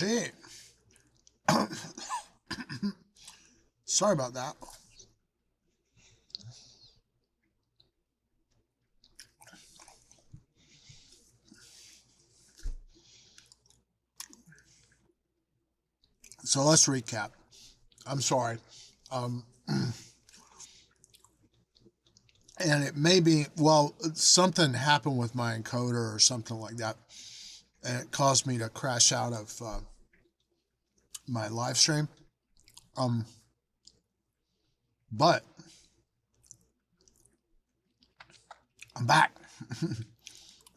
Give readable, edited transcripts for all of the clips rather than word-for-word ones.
Hey, sorry about that. So let's recap. I'm sorry. Um, and it may be, well, something happened with my encoder or something like that. And it caused me to crash out of my live stream. Um, but I'm back.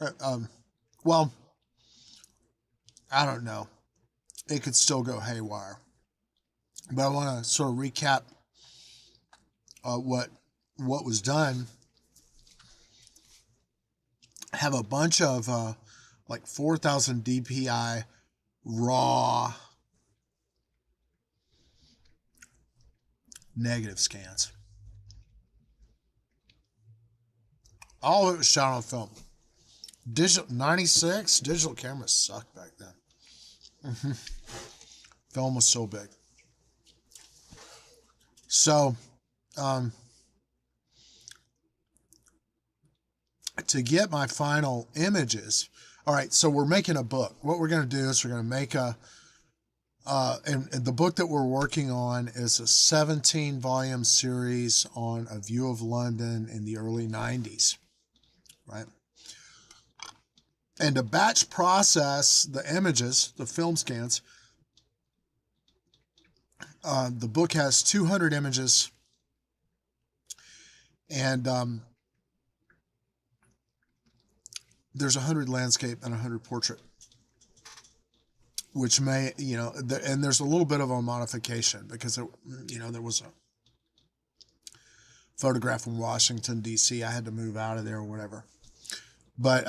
Uh, um, well, I don't know. It could still go haywire. But I want to sort of recap what was done. Have a bunch of like 4,000 DPI raw negative scans. All of it was shot on film. Digital 96 digital cameras sucked back then. Film was so big. So um, to get my final images, all right. So we're making a book. What we're going to do is we're going to make a and the book that we're working on is a 17 volume series on a view of London in the early 90s, right? And to batch process the images, the film scans, the book has 200 images and there's 100 landscape and 100 portrait, which may, and there's a little bit of a modification because, there was a photograph in Washington, D.C. I had to move out of there or whatever. But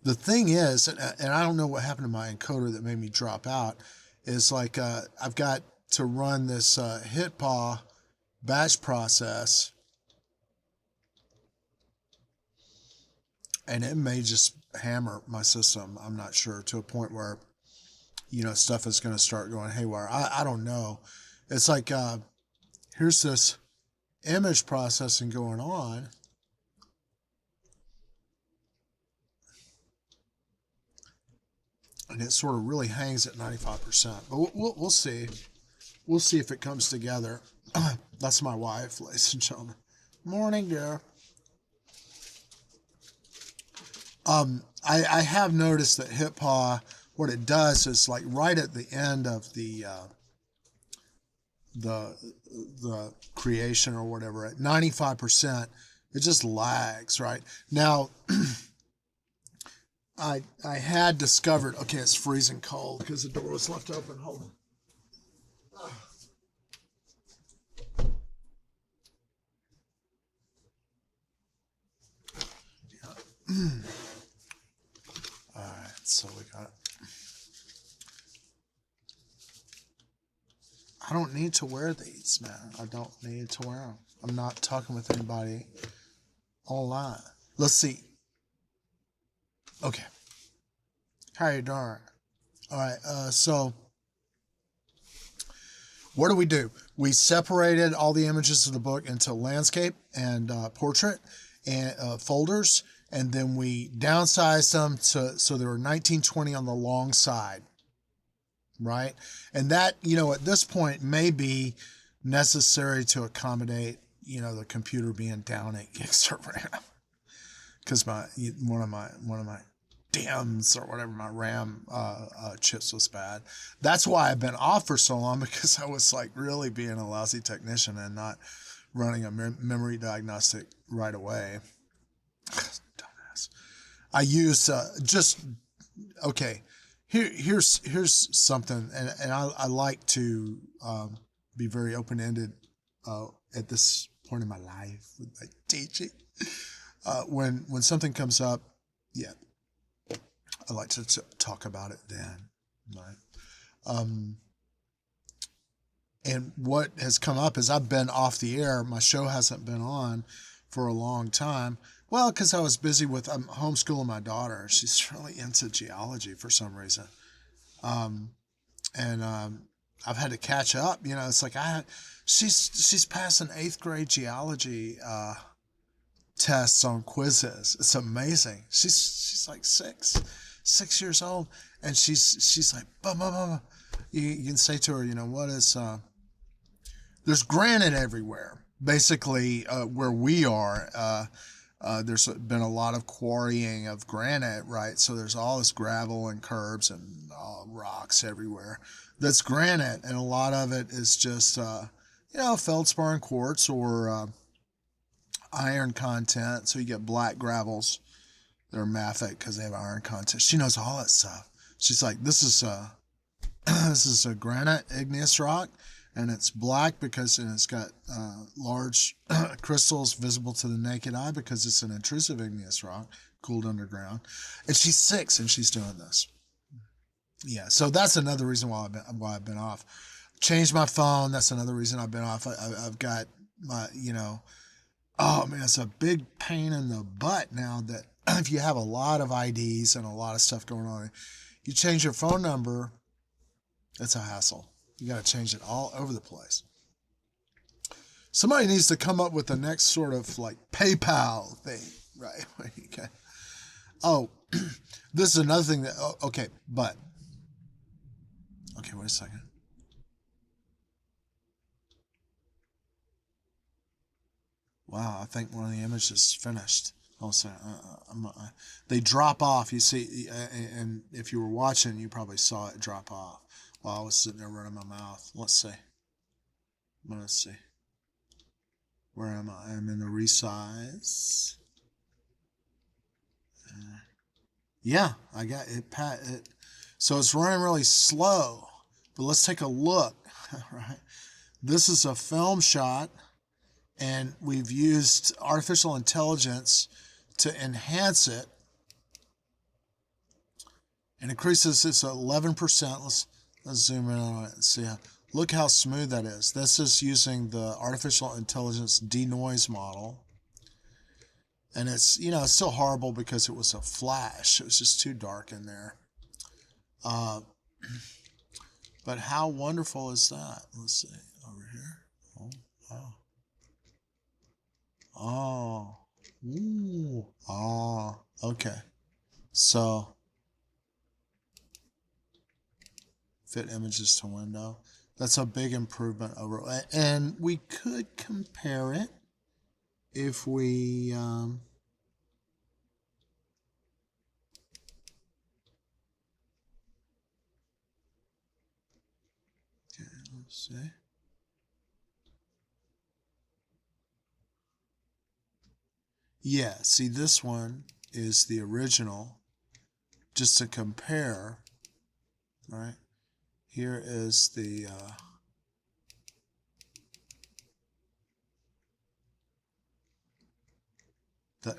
the thing is, and I don't know what happened to my encoder that made me drop out, is like I've got to run this HitPaw batch process, and it may just hammer my system. I'm not sure, to a point where stuff is going to start going haywire. I don't know. It's like here's this image processing going on, and it sort of really hangs at 95%. But we'll see. We'll see if it comes together. That's my wife, ladies and gentlemen. Morning, dear. I have noticed that HitPaw, what it does is like right at the end of the creation or whatever, at 95%, it just lags, right? Now, I had discovered, okay, it's freezing cold because the door was left open. Hold on. All right, so we got it. I don't need to wear these, man. I don't need to wear them. I'm not talking with anybody online. Let's see. Okay. How you doing? All right. So what do? We separated all the images of the book into landscape and portrait and folders, and then we downsized them to so they were 1920 on the long side, right? And that, at this point may be necessary to accommodate, the computer being down 8 gigs of RAM, because one of my DIMMs or whatever, my RAM chips was bad. That's why I've been off for so long, because I was like really being a lousy technician and not running a memory diagnostic right away. Dumbass. I use just okay. Here's something, and I like to be very open ended at this point in my life with my teaching. When something comes up, yeah, I like to talk about it then, right? Um, and what has come up is I've been off the air. My show hasn't been on for a long time. Well, because I was busy with I'm homeschooling my daughter. She's really into geology for some reason. and I've had to catch up. You know, it's like she's passing eighth grade geology tests on quizzes. It's amazing. She's like 6 years old, and she's like, bum, bum, bum. You can say to her, you know, what is there's granite everywhere. Basically, where we are, there's been a lot of quarrying of granite, right? So there's all this gravel and curbs and rocks everywhere. That's granite, and a lot of it is just, feldspar and quartz or iron content. So you get black gravels that are mafic because they have iron content. She knows all that stuff. She's like, this is this is a granite igneous rock, and it's black because it's got large crystals visible to the naked eye because it's an intrusive igneous rock cooled underground. And she's 6 and she's doing this. Yeah, so that's another reason why I've been off. Changed my phone. That's another reason I've been off. I've got my, oh man, it's a big pain in the butt now that if you have a lot of IDs and a lot of stuff going on, you change your phone number, it's a hassle. You got to change it all over the place. Somebody needs to come up with the next sort of like PayPal thing, right? Okay. Oh, this is another thing that, okay, wait a second. Wow, I think one of the images finished. Also, they drop off. You see, and if you were watching, you probably saw it drop off while I was sitting there running my mouth. Let's see. Let's see. Where am I? I'm in the resize. Yeah, I got it. So it's running really slow. But let's take a look. Right. This is a film shot, and we've used artificial intelligence to enhance it and increases this 11%. Let's zoom in on it and see how. Look how smooth that is. This is using the artificial intelligence denoise model. And it's, it's still horrible because it was a flash. It was just too dark in there. But how wonderful is that? Let's see. Over here. Oh. Oh. Ooh. Oh. Okay. So, fit images to window. That's a big improvement over, and we could compare it if we okay, let's see. Yeah, see, this one is the original. Just to compare, right? Here is the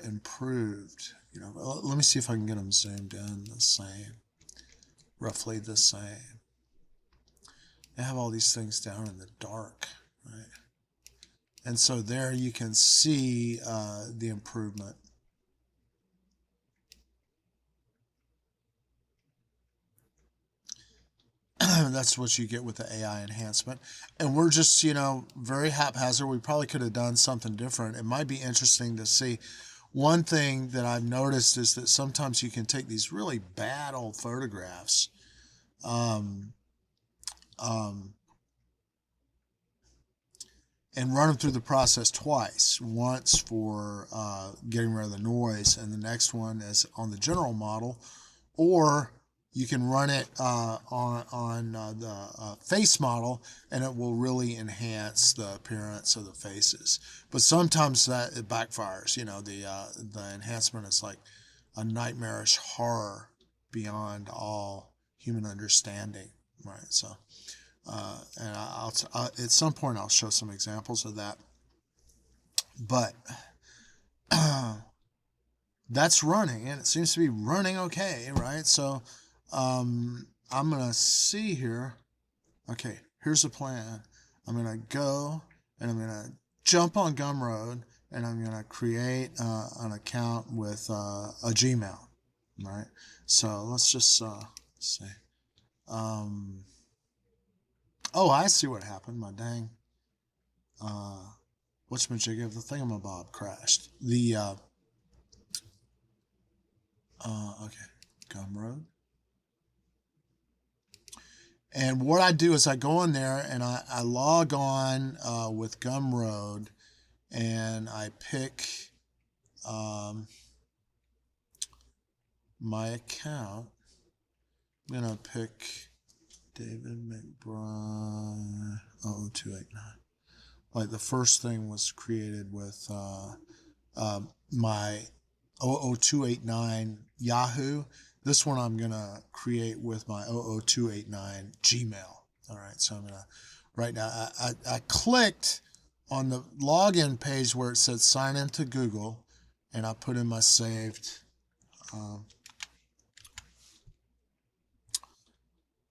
improved. Let me see if I can get them zoomed in the same, roughly the same. They have all these things down in the dark, right? And so there you can see the improvement. That's what you get with the AI enhancement. And we're just, very haphazard. We probably could have done something different. It might be interesting to see. One thing that I've noticed is that sometimes you can take these really bad old photographs and run them through the process twice. Once for getting rid of the noise, and the next one is on the general model. Or you can run it on the face model, and it will really enhance the appearance of the faces. But sometimes it backfires. The enhancement is like a nightmarish horror beyond all human understanding, right? So, and at some point I'll show some examples of that. But that's running, and it seems to be running okay, right? So. I'm going to see here. Okay, here's the plan. I'm going to go and I'm going to jump on Gumroad, and I'm going to create an account with a Gmail, right? So let's just see. Oh, I see what happened. My dang, uh, whatchamajig of the thingamabob crashed. Okay, Gumroad. And what I do is I go in there and I log on with Gumroad, and I pick um, my account. I'm going to pick David McBride 00289. Like the first thing was created with my 00289 Yahoo. This one I'm going to create with my 00289 Gmail. All right, so I'm going to, right now, I clicked on the login page where it said sign in to Google, and I put in my saved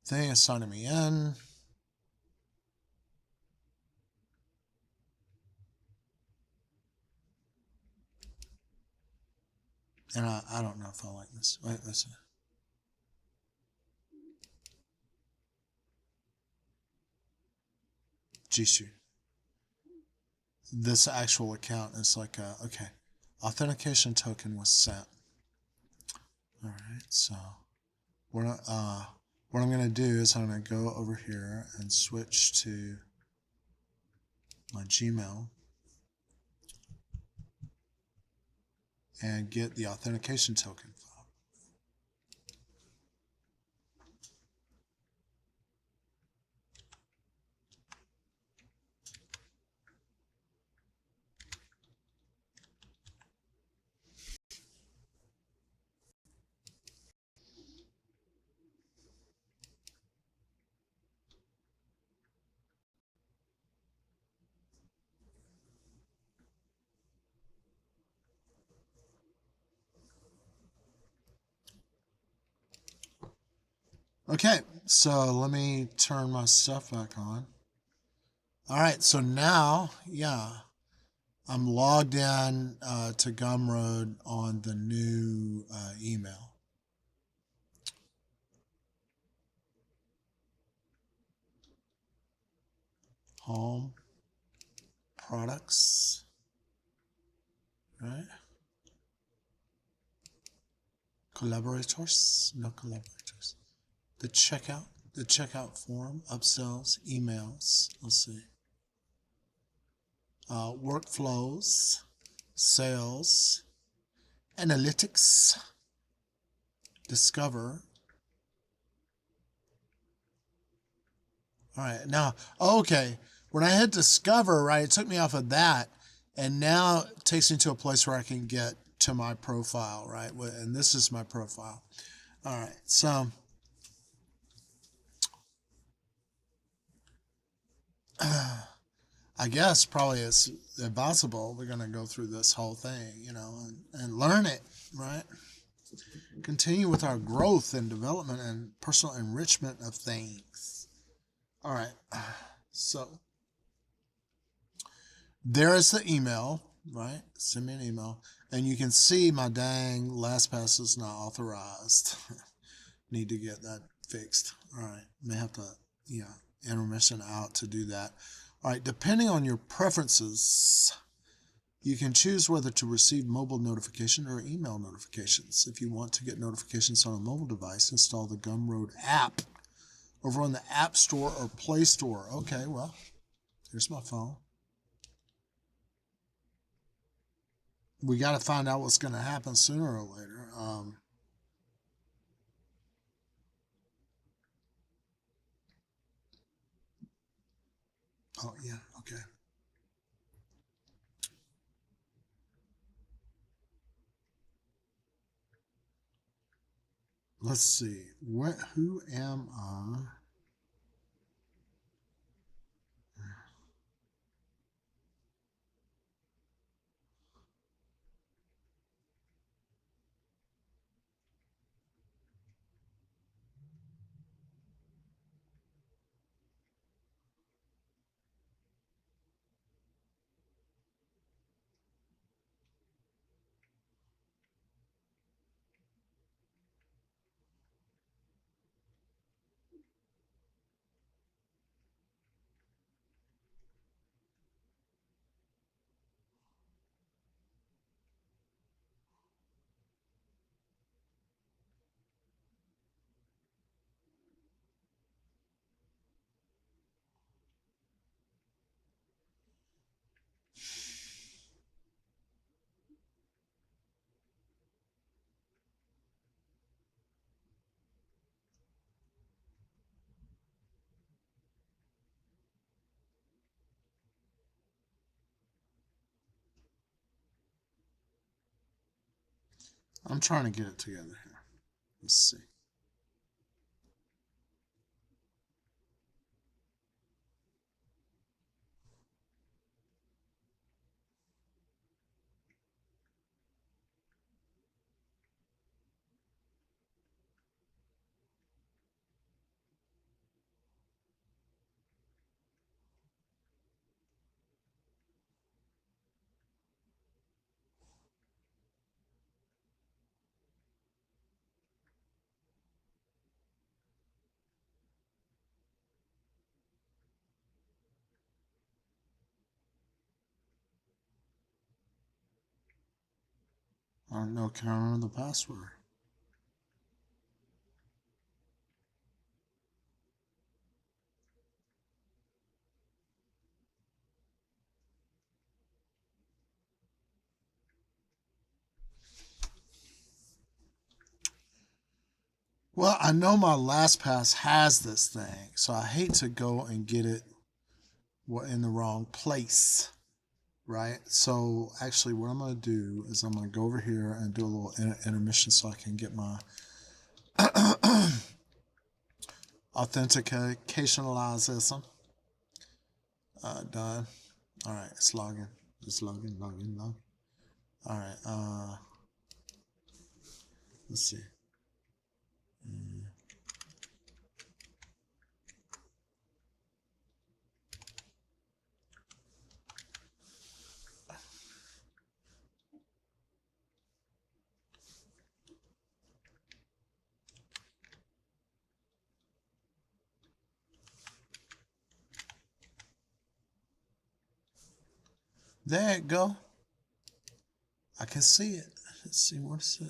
thing and signing me in. And I don't know if I like this. Wait, listen. G Suite. This actual account is like okay. Authentication token was sent. All right, so what what I'm gonna do is I'm gonna go over here and switch to my Gmail and get the authentication token file. Okay, so let me turn my stuff back on. All right, so now, yeah, I'm logged in to Gumroad on the new email. Home, products, right? Collaborators, no collaborators. The checkout form, upsells, emails. Let's see. Workflows, sales, analytics, discover. All right, now, okay. When I hit discover, right, it took me off of that, and now it takes me to a place where I can get to my profile, right? And this is my profile. All right, so I guess probably it's advisable we're going to go through this whole thing, and learn it, right? Continue with our growth and development and personal enrichment of things. All right, so there is the email, right? Send me an email. And you can see my dang LastPass is not authorized. Need to get that fixed. All right, may have to, intermission out to do that. All right, depending on your preferences, you can choose whether to receive mobile notification or email notifications. If you want to get notifications on a mobile device, install the Gumroad app over on the App Store or Play Store. Okay, well, here's my phone. We got to find out what's going to happen sooner or later. Oh, yeah, okay. Let's see. Who am I? I'm trying to get it together here. Let's see. I don't know. Can I remember the password? Well, I know my LastPass has this thing, so I hate to go and get it in the wrong place, right? So actually, what I'm going to do is I'm going to go over here and do a little intermission so I can get my authenticationalization done. All right, it's logging. It's logging. All right, let's see. There it go. I can see it. Let's see, what is it?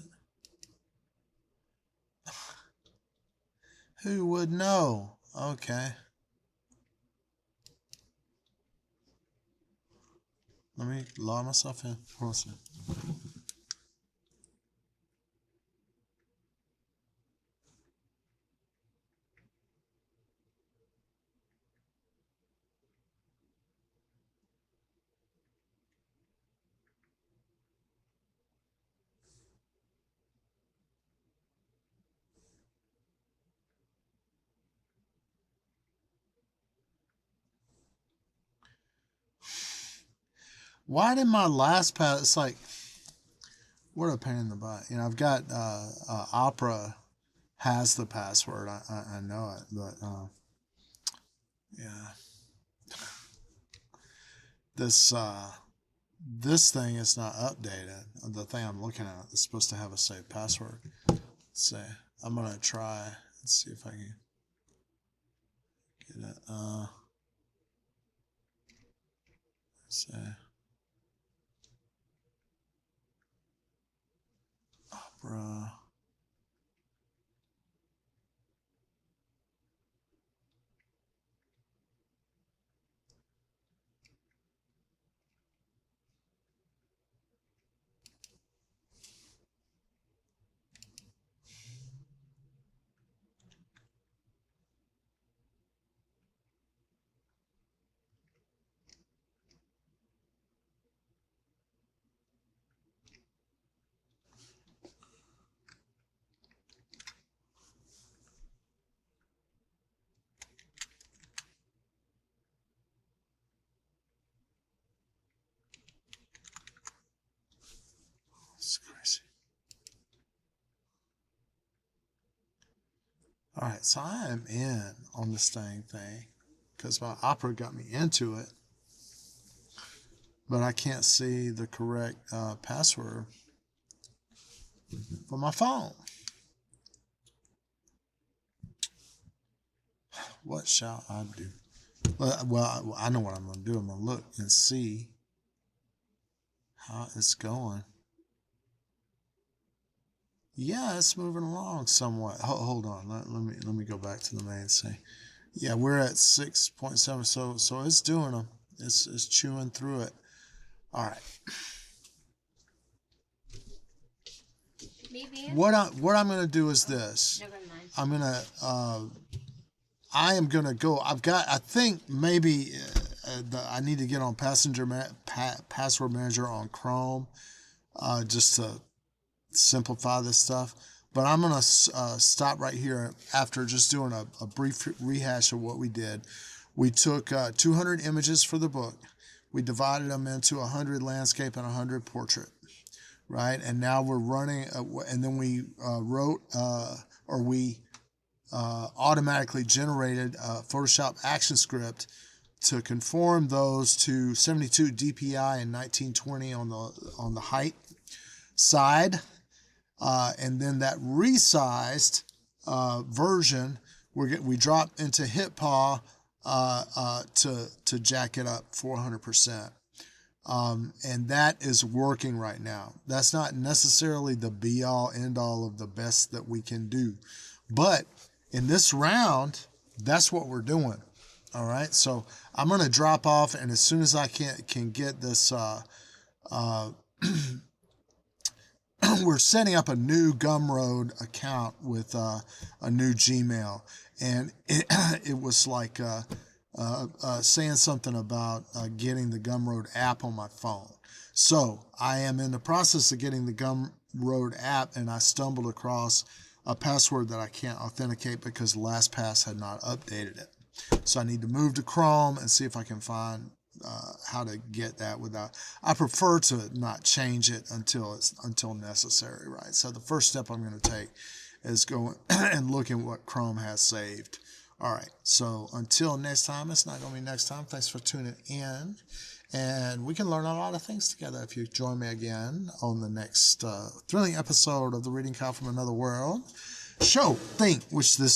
Who would know? Okay. Let me log myself in. Hold on a second. Why did my LastPass? It's like, what a pain in the butt. You know, I've got Opera has the password. I know it, but yeah, this this thing is not updated. The thing I'm looking at is supposed to have a saved password. Let's see. I'm gonna try and see if I can get it. Let's see. Opera. It's crazy. All right, so I am in on this thing because my Opera got me into it, but I can't see the correct password for my phone. What shall I do? Well, I know what I'm going to do. I'm going to look and see how it's going. Yeah, it's moving along somewhat. Hold on. Let me go back to the main scene. Yeah, we're at 6.7. So it's doing them. It's chewing through it. All right. Maybe. What I'm going to do is this. Never mind. I am going to go. I think maybe I need to get on password manager on Chrome, just to simplify this stuff. But I'm going to stop right here after just doing a brief rehash of what we did. We took 200 images for the book. We divided them into 100 landscape and 100 portrait, right? And now we're running, and then we automatically generated a Photoshop action script to conform those to 72 DPI and 1920 on the height side. And then that resized version, we drop into HitPaw to jack it up 400%. And that is working right now. That's not necessarily the be-all, end-all of the best that we can do. But in this round, that's what we're doing. All right, so I'm going to drop off, and as soon as I can get this... we're setting up a new Gumroad account with a new Gmail, and it was like saying something about getting the Gumroad app on my phone. So I am in the process of getting the Gumroad app, and I stumbled across a password that I can't authenticate because LastPass had not updated it. So I need to move to Chrome and see if I can find how to get that without. I prefer to not change it until necessary, right? So the first step I'm going to take is go and look at what Chrome has saved. All right, so until next time, it's not going to be next time. Thanks for tuning in, and we can learn a lot of things together if you join me again on the next thrilling episode of the Reading Cow from Another World show. Think, which this